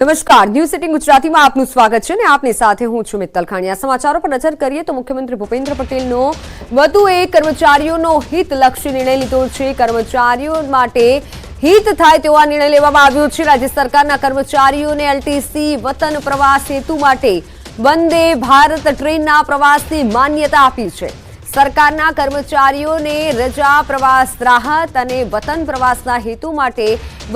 નમસ્કાર, ન્યૂઝ 18 ગુજરાતીમાં આપનું સ્વાગત છે અને આપની સાથે હું છું મિત્તલ ખાણિયા। સમાચારો પર નજર કરીએ તો મુખ્યમંત્રી ભૂપેન્દ્ર પટેલનો વધુ એક કર્મચારીઓનો હિતલક્ષી નિર્ણય લીધો છે। કર્મચારીઓ માટે હિત થાય તેવો આ નિર્ણય લેવામાં આવ્યો છે। રાજ્ય સરકારના કર્મચારીઓને એલટીસી વતન પ્રવાસ હેતુ માટે વંદે ભારત ટ્રેનના પ્રવાસની માન્યતા આપી છે। સરકારના કર્મચારીઓને રજા, પ્રવાસ રાહત અને વતન પ્રવાસના હેતુ માટે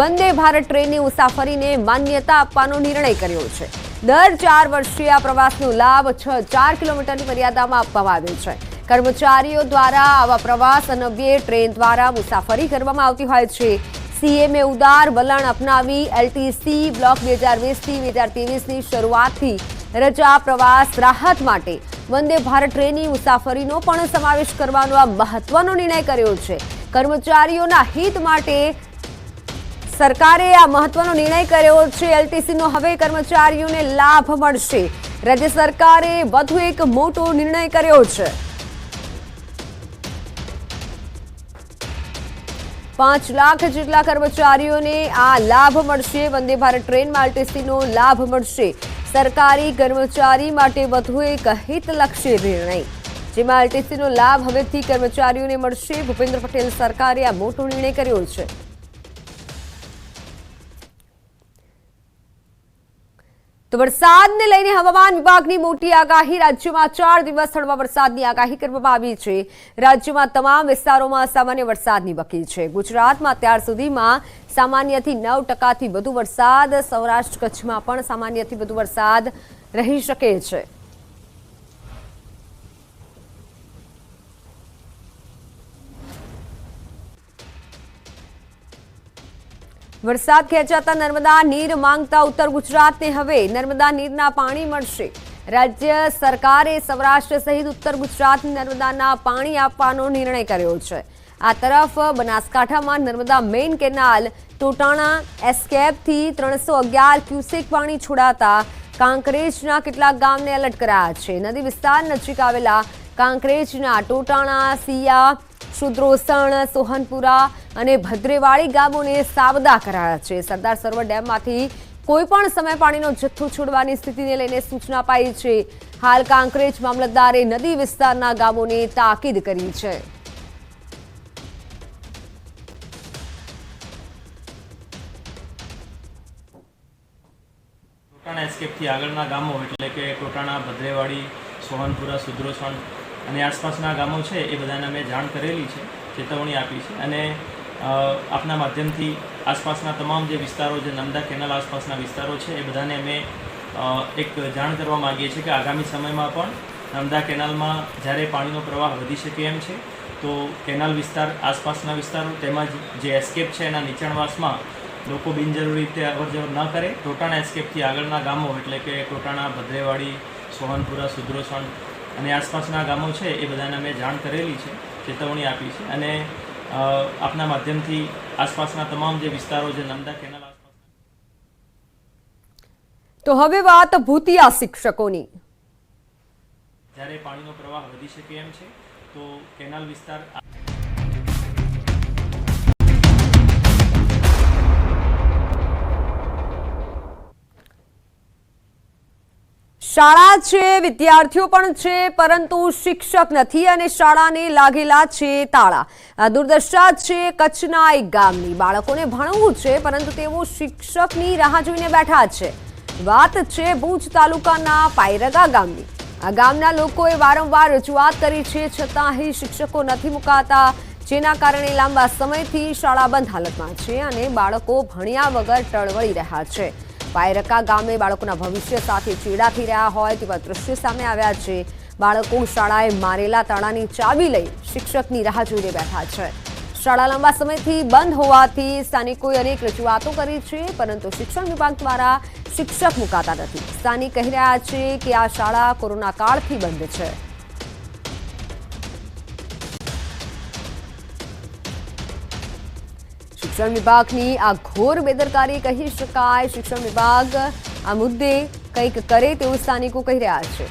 વંદે ભારત ટ્રેનની મુસાફરીને માન્યતા આપવાનો નિર્ણય કર્યો છે। દર 4 વર્ષે આ પ્રવાસનો લાભ 6,000 કિલોમીટરની મર્યાદામાં આપવામાં આવ્યો છે। કર્મચારીઓ દ્વારા આવા પ્રવાસ અન્વયે ટ્રેન દ્વારા મુસાફરી કરવામાં આવતી હોય છે। સીએમએ ઉદાર વલણ અપનાવી એલટીસી બ્લોક 2020થી 2023ની શરૂઆતથી રજા, પ્રવાસ રાહત માટે વંદે ભારત ટ્રેનની મુસાફરીનો પણ સમાવેશ કરવાનો આ મહત્વનો નિર્ણય કર્યો છે। કર્મચારીઓના હિત માટે સરકારે આ મહત્વનો નિર્ણય કર્યો છે। એલટીસીનો હવે કર્મચારીઓને લાભ મળશે। રાજ્ય સરકારે વધુ એક મોટો નિર્ણય કર્યો છે। 5 લાખ જેટલા કર્મચારીઓને આ લાભ મળશે। વંદે ભારત ટ્રેનમાં એલટીસીનો લાભ મળશે। સરકારી કર્મચારી માટે વધુ એક હિતલક્ષી નિર્ણય, જેમાં એલટીસીનો લાભ હવેથી કર્મચારીઓને મળશે। ભૂપેન્દ્ર પટેલ સરકારે આ મોટો નિર્ણય કર્યો છે। તો વરસાદને લઈને હવામાન વિભાગની મોટી આગાહી। રાજ્યમાં 4 દિવસ હળવા વરસાદની આગાહી કરવામાં આવી છે। રાજ્યમાં તમામ વિસ્તારોમાં સામાન્ય વરસાદની વકી છે। ગુજરાતમાં અત્યાર સુધીમાં સામાન્યથી 9%થી વધુ વરસાદ, સૌરાષ્ટ્ર કચ્છમાં પણ સામાન્યથી વધુ વરસાદ રહી શકે છે। વરસાદ ખેંચાતા નર્મદા નીર માંગતા ઉત્તર ગુજરાતને હવે નર્મદા નીરના પાણી મળશે। રાજ્ય સરકારે સૌરાષ્ટ્ર સહિત ઉત્તર ગુજરાતને નર્મદાના પાણી આપવાનો નિર્ણય કર્યો છે। આ તરફ બનાસકાંઠામાં નર્મદા મેઇન કેનાલ ટોટાણા એસ્કેપથી 311 ક્યુસેક પાણી છોડાતા કાંકરેજના કેટલાક ગામને એલર્ટ કરાયા છે। નદી વિસ્તાર નજીક આવેલા કાંકરેજના ટોટાણા, સિયા, શુદ્રોસણ, સોહનપુરા અને ભદ્રેવાડી ગામોને સાવદા કરાયા છે। સરદાર સરોવર ડેમમાંથી કોઈ પણ સમય પાણીનો જથ્થો છોડવાની સ્થિતિને લઈને સૂચના અપાઈ છે। હાલ કાંકરેજ મામલતદારે નદી વિસ્તારના ગામોને તાકીદ કરી છે। ટોટાણા એસ્કેપથી આગળના ગામો એટલે કે ટોટાણા, ભદ્રેવાડી, સોહનપુરા, શુદ્રોસણ અને આસપાસના ગામો છે એ બધાને અમે જાણ કરેલી છે, ચેતવણી આપી છે અને આપના માધ્યમથી આસપાસના તમામ જે વિસ્તારો, જે નર્મદા કેનાલ આસપાસના વિસ્તારો છે એ બધાને અમે એક જાણ કરવા માગીએ છીએ કે આગામી સમયમાં પણ નર્મદા કેનાલમાં જ્યારે પાણીનો પ્રવાહ વધી શકે એમ છે તો કેનાલ વિસ્તાર, આસપાસના વિસ્તારો તેમજ જે એસ્કેપ છે એના નીચાણવાસમાં લોકો બિનજરૂરી રીતે અવરજવર ન કરે। ટોટાણા એસ્કેપથી આગળના ગામો એટલે કે ટોટાણા, ભદ્રેવાડી, સોહનપુરા, શુદ્રોસણ અને આસપાસના ગામો છે એ બધાને અમે જાણ કરેલી છે, ચેતવણી આપી છે અને આપના માધ્યમથી આસપાસના તમામ જે વિસ્તારો, જે નર્મદા કેનાલ આસપાસ। તો હવે વાત ભૂતિયા શિક્ષકોની। જ્યારે પાણીનો પ્રવાહ વધી શકે એમ છે તો કેનાલ વિસ્તાર શાળા છે, વિદ્યાર્થીઓ પણ છે, પરંતુ શિક્ષક નથી અને શાળાને લાગેલા છે તાળા। આ દુર્દશા છે કચ્છના એક ગામની। બાળકોને ભણવું છે પરંતુ તેઓ શિક્ષકની રાહ જોઈને બેઠા છે। વાત છે ભુજ તાલુકાના પાયરગા ગામની। આ ગામના લોકોએ વારંવાર રજૂઆત કરી છે, છતાં અહીં શિક્ષકો નથી મુકાતા, જેના કારણે લાંબા સમયથી શાળા બંધ હાલતમાં છે અને બાળકો ભણ્યા વગર ટળવળી રહ્યા છે। પાયરકા ગામે બાળકોના ભવિષ્ય સાથે ચેડા થઈ રહ્યા હોય તેવા દ્રશ્યો સામે આવ્યા છે। બાળકો શાળાએ મારેલા તાળાની ચાવી લઈ શિક્ષકની રાહ જોઈને બેઠા છે। શાળા લાંબા સમયથી બંધ હોવાથી સ્થાનિકોએ અનેક રજૂઆતો કરી છે, પરંતુ શિક્ષણ વિભાગ દ્વારા શિક્ષક મુકાતા નથી। સ્થાનિક કહી રહ્યા છે કે આ શાળા કોરોના કાળથી બંધ છે। શિક્ષણ વિભાગની આ ઘોર બેદરકારી કહી શકાય। શિક્ષણ વિભાગ આ મુદ્દે કંઈક કરે તેવું સ્થાનિકો કહી રહ્યા છે।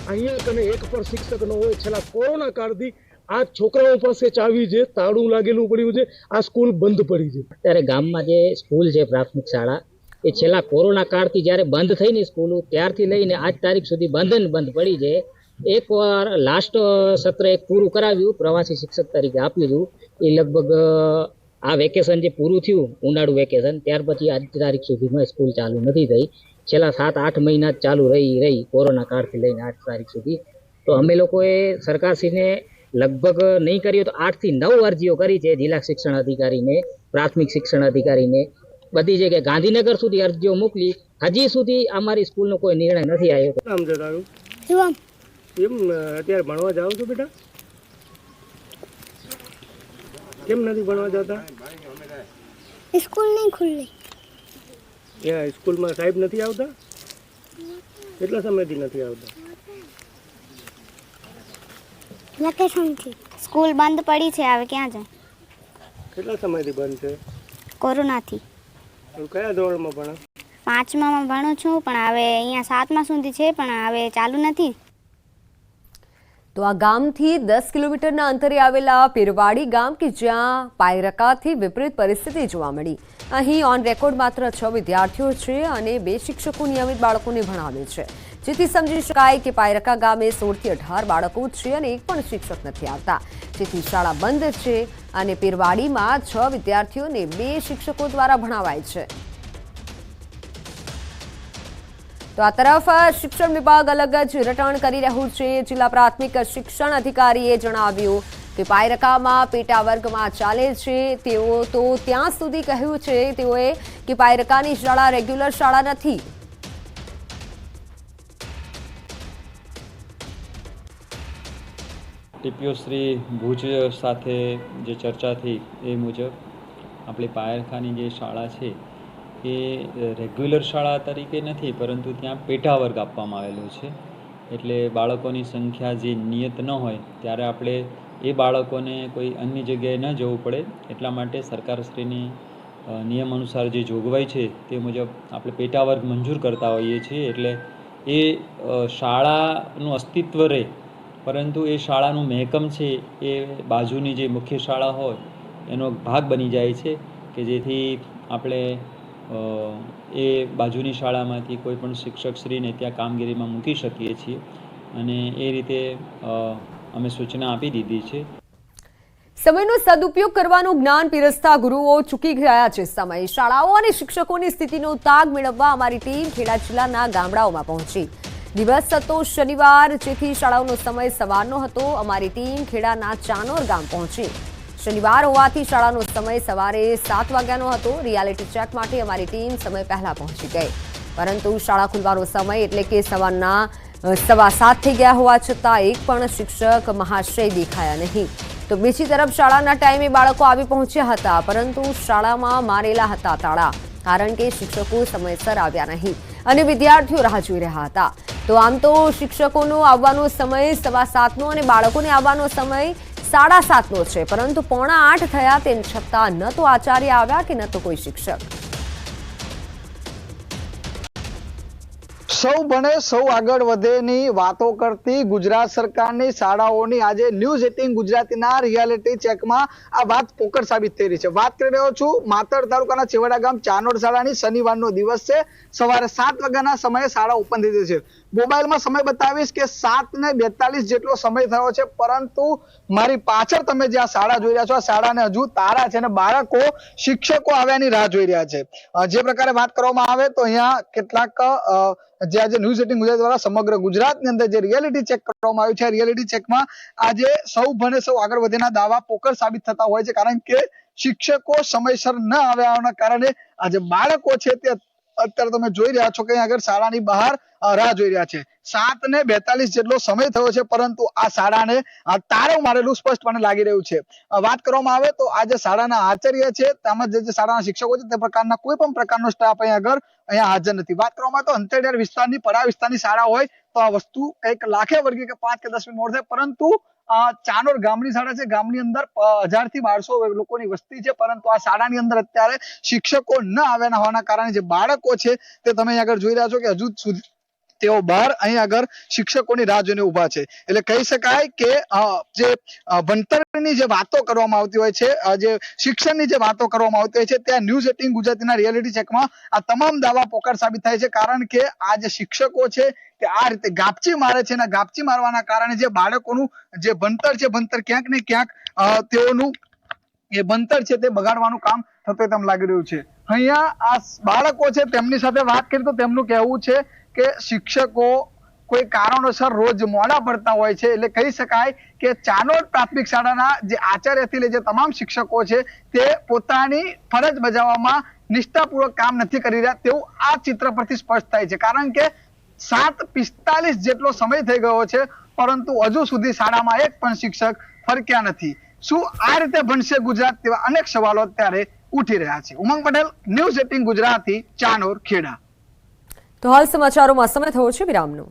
અહીંયા કને એક પણ શિક્ષક ન હોય। છેલ્લા કોરોના કાળથી આ છોકરાઓ પાસે ચાવી છે, તાળું લાગેલું પડ્યું છે, આ સ્કૂલ બંધ પડી છે। અત્યારે ગામમાં જે સ્કૂલ છે પ્રાથમિક શાળા એ છેલ્લા કોરોના કાળથી જ્યારે બંધ થઈ ને સ્કૂલો ત્યારથી લઈને આજ તારીખ સુધી બંધ પડી છે. એકવાર લાસ્ટ સત્ર એક પૂરું કરાવ્યું, પ્રવાસી શિક્ષક તરીકે આપ્યું હતું. એ લગભગ આ વેકેશન જે પૂરું થયું ઉનાળુ વેકેશન ત્યાર પછી આજ તારીખ સુધીમાં સ્કૂલ ચાલુ નથી થઈ. છેલ્લા 7-8 મહિના જ ચાલુ રહી કોરોના કાળથી લઈને આજ તારીખ સુધી. તો અમે લોકોએ સરકારશ્રીને લગભગ નહીં કર્યું તો 8 થી 9 અરજીઓ કરી છે, જિલ્લા શિક્ષણ અધિકારીને, પ્રાથમિક શિક્ષણ અધિકારીને, બધી જગ્યાએ ગાંધીનગર સુધી અરજીઓ મોકલી. હજી સુધી અમારી સ્કૂલનો કોઈ નિર્ણય નથી આવ્યો. નામ છે તારું? શિવમ. કેમ અત્યારે ભણવા જાઓ છો બેટા? કેમ નથી ભણવા જતા? સ્કૂલ નહીં ખુલ્લી. સ્કૂલમાં સાહેબ નથી આવતા? કેટલા સમયથી નથી આવતા? વેકેશનથી. સ્કૂલ બંધ પડી છે, હવે ક્યાં જાય? કેટલા સમયથી બંધ છે? કોરોનાથી. કયા ધોરણમાં ભણો? 5મામાં ભણું છું, પણ હવે અહીંયા 7મા સુધી છે, પણ હવે ચાલુ નથી. તો આ ગામથી 10 કિલોમીટરના અંતરે આવેલા પીરવાડી ગામ કે જ્યાં પાયરકાથી વિપરીત પરિસ્થિતિ જોવા મળી. અહીં ઓન રેકોર્ડ માત્ર 6 વિદ્યાર્થીઓ છે અને 2 શિક્ષકો નિયમિત બાળકોને ભણાવે છે, જેથી સમજી શકાય કે પાયરકા ગામે 16 થી 18 બાળકો છે અને એક પણ શિક્ષક નથી આવતા, જેથી શાળા બંધ છે અને પીરવાડીમાં 6 વિદ્યાર્થીઓને 2 શિક્ષકો દ્વારા ભણાવાય છે. તો આ તરફ શિક્ષણ વિભાગ અલગ જ રટણ કરી રહ્યું છે. જિલ્લા પ્રાથમિક શિક્ષણ અધિકારીએ જણાવ્યું કે પાયરકામાં પેટા વર્ગમાં ચાલે છે. તેઓ તો ત્યાં સુધી કહ્યું છે તેઓએ કે પાયરકાની શાળા રેગ્યુલર શાળા નથી. ટીપીઓ શ્રી ભુજ સાથે જે ચર્ચા થઈ એ મુજબ આપણી પાયરખાની જે શાળા છે એ રેગ્યુલર શાળા તરીકે નથી, પરંતુ ત્યાં પેટા વર્ગ આપવામાં આવેલો છે. એટલે બાળકોની સંખ્યા જે નિયત ન હોય ત્યારે આપણે એ બાળકોને કોઈ અન્ય જગ્યાએ ન જવું પડે, એટલા માટે સરકારશ્રીની નિયમ અનુસાર જે જોગવાઈ છે તે મુજબ આપણે પેટા વર્ગ મંજૂર કરતા હોઈએ છીએ. એટલે એ શાળાનું અસ્તિત્વ રહે, પરંતુ એ શાળાનું મહેકમ છે એ બાજુની જે મુખ્ય શાળા હોય એનો ભાગ બની જાય છે, કે જેથી આપણે એ બાજુની શાળામાંથી કોઈ પણ શિક્ષકશ્રીને ત્યાં કામગીરીમાં મૂકી શકીએ છીએ અને એ રીતે અમે સૂચના આપી દીધી છે. સમયનો સદુપયોગ કરવાનું જ્ઞાન પીરસતા ગુરુઓ ચૂકી ગયા છે. સમય, શાળાઓ અને શિક્ષકોની સ્થિતિનો તાગ મેળવવા અમારી ટીમ ખેડા જિલ્લાના ગામડાઓમાં પહોંચી. દિવસ હતો શનિવાર, જેથી શાળાઓનો સમય સવારનો હતો. અમારી ટીમ ખેડાના ચાનોર ગામ પહોંચી. શનિવાર હોવાથી શાળાનો સમય સવારે 7 વાગ્યાનો હતો. રિયાલિટી ચેક માટે અમારી ટીમ સમય પહેલા પહોંચી ગઈ, પરંતુ શાળા ખુલવાનો સમય એટલે કે સવારના 7:15 થઈ ગયા હોવા છતાં એક પણ શિક્ષક મહાશય દેખાયા નહીં. તો બીજી તરફ શાળાના ટાઈમે બાળકો આવી પહોંચ્યા હતા, પરંતુ શાળામાં મારેલા હતા તાળા, કારણ કે શિક્ષકો સમયસર આવ્યા નહીં અને વિદ્યાર્થીઓ રાહ જોઈ રહ્યા હતા. તો આમ તો શિક્ષકોનો આવવાનો સમય 7:15નો અને બાળકોને આવવાનો સમય 7:30નો છે, પરંતુ 7:45 થયા તેમ છતાં ન તો આચાર્ય આવ્યા કે ન તો કોઈ શિક્ષક. સૌ ભણે સૌ આગળ વધેની વાતો કરતી ગુજરાત સરકારની શાળાઓની આજે ન્યૂઝ 18 ગુજરાતીના રિયાલિટી ચેકમાં આ વાત પોકળ સાબિત થઈ રહી છે. વાત કરી રહ્યો છું માતર તાલુકાના છેવાડા ગામ ચાનોડ શાળાની. શનિવારનો દિવસ છે, સવારે 7 વાગ્યાના સમયે શાળા ઓપન થઈ છે. મોબાઈલમાં સમય બતાવીશ કે 7:42 જેટલો સમય થયો છે, પરંતુ મારી પાછળ તમે જે આ શાળા જોઈ રહ્યા છો, આ શાળાને હજુ તારા છે અને બાળકો શિક્ષકો આવ્યાની રાહ જોઈ રહ્યા છે. જે પ્રકારે વાત કરવામાં આવે તો અહીંયા કેટલાક જે આજે ન્યૂઝ 18 ગુજરાત દ્વારા સમગ્ર ગુજરાતની અંદર જે રિયાલિટી ચેક કરવામાં આવ્યું છે, રિયાલિટી ચેકમાં આજે સૌ ભણે સૌ આગળ વધેના દાવા પોકળ સાબિત થતા હોય છે, કારણ કે શિક્ષકો સમયસર ન આવ્યાના કારણે આજે બાળકો છે તે અત્યારે તમે જોઈ રહ્યા છો કે આગળ શાળાની બહાર રાહ જોઈ રહ્યા છે. 7:42 જેટલો સમય થયો છે, પરંતુ આ શાળાને તાળું મારેલું સ્પષ્ટપણે લાગી રહ્યું છે. વાત કરવામાં આવે તો આજે શાળાના આચાર્ય છે તેમજ જે શાળાના શિક્ષકો છે તે પ્રકારના કોઈ પણ પ્રકારનો સ્ટાફ અહીંયા હાજર નથી. વાત કરવામાં તો અંતરિયાળ વિસ્તારની પરા વિસ્તારની શાળા હોય તો આ વસ્તુ કંઈક લાખે વર્ગે કે 5 કે 10 મિનિટ મોડ થાય, પરંતુ ચાનોર ગામની શાળા છે, ગામની અંદર 1000 થી 1200 લોકોની વસ્તી છે, પરંતુ આ શાળાની અંદર અત્યારે શિક્ષકો ન આવ્યાના હોવાના કારણે જે બાળકો છે તે તમે આગળ જોઈ રહ્યા છો કે હજુ સુધી તેઓ બહાર અહીં આગળ શિક્ષકોની રાહ જોઈને ઊભા છે. એટલે કહી શકાય કે જે ભણતરની જે વાતો કરવામાં આવતી હોય છે, જે શિક્ષણની જે વાતો કરવામાં આવતી હોય છે, ત્યાં ન્યૂઝ 18 ગુજરાતીના રિયાલિટી ચેકમાં આ તમામ દાવા પોકાર સાબિત થાય છે. કારણ કે આ જે શિક્ષકો છે તે આ રીતે ગાપચી મારે છે અને ગાપચી મારવાના કારણે જે બાળકોનું જે ભણતર છે, ભણતર ક્યાંક ને ક્યાંક તેઓનું એ ભણતર છે તે બગાડવાનું કામ થતું તેમ લાગી રહ્યું છે. અહીંયા આ બાળકો છે તેમની સાથે વાત કરી તો તેમનું કહેવું છે કે શિક્ષકો કોઈ કારણોસર રોજ મોડા પડતા હોય છે. એટલે કહી શકાય કે ચાનોડ પ્રાથમિક શાળાના જે આચાર્યથી લઈ જે તમામ શિક્ષકો છે તે પોતાની ફરજ બજાવવામાં નિષ્ઠાપૂર્વક કામ નથી કરી રહ્યા તેવું આ ચિત્ર પરથી સ્પષ્ટ થાય છે. કારણ કે 7:45 જેટલો સમય થઈ ગયો છે પરંતુ હજુ સુધી શાળામાં એક પણ શિક્ષક ફરક્યા નથી. શું આ રીતે ભણશે ગુજરાત તેવા અનેક સવાલો અત્યારે ઉઠી રહ્યા છે. ઉમંગ પટેલ, ન્યૂઝ 18 ગુજરાતી, ચાનોર, ખેડા. તો હાલ સમાચારોમાં સમય થયો છે વિરામનો.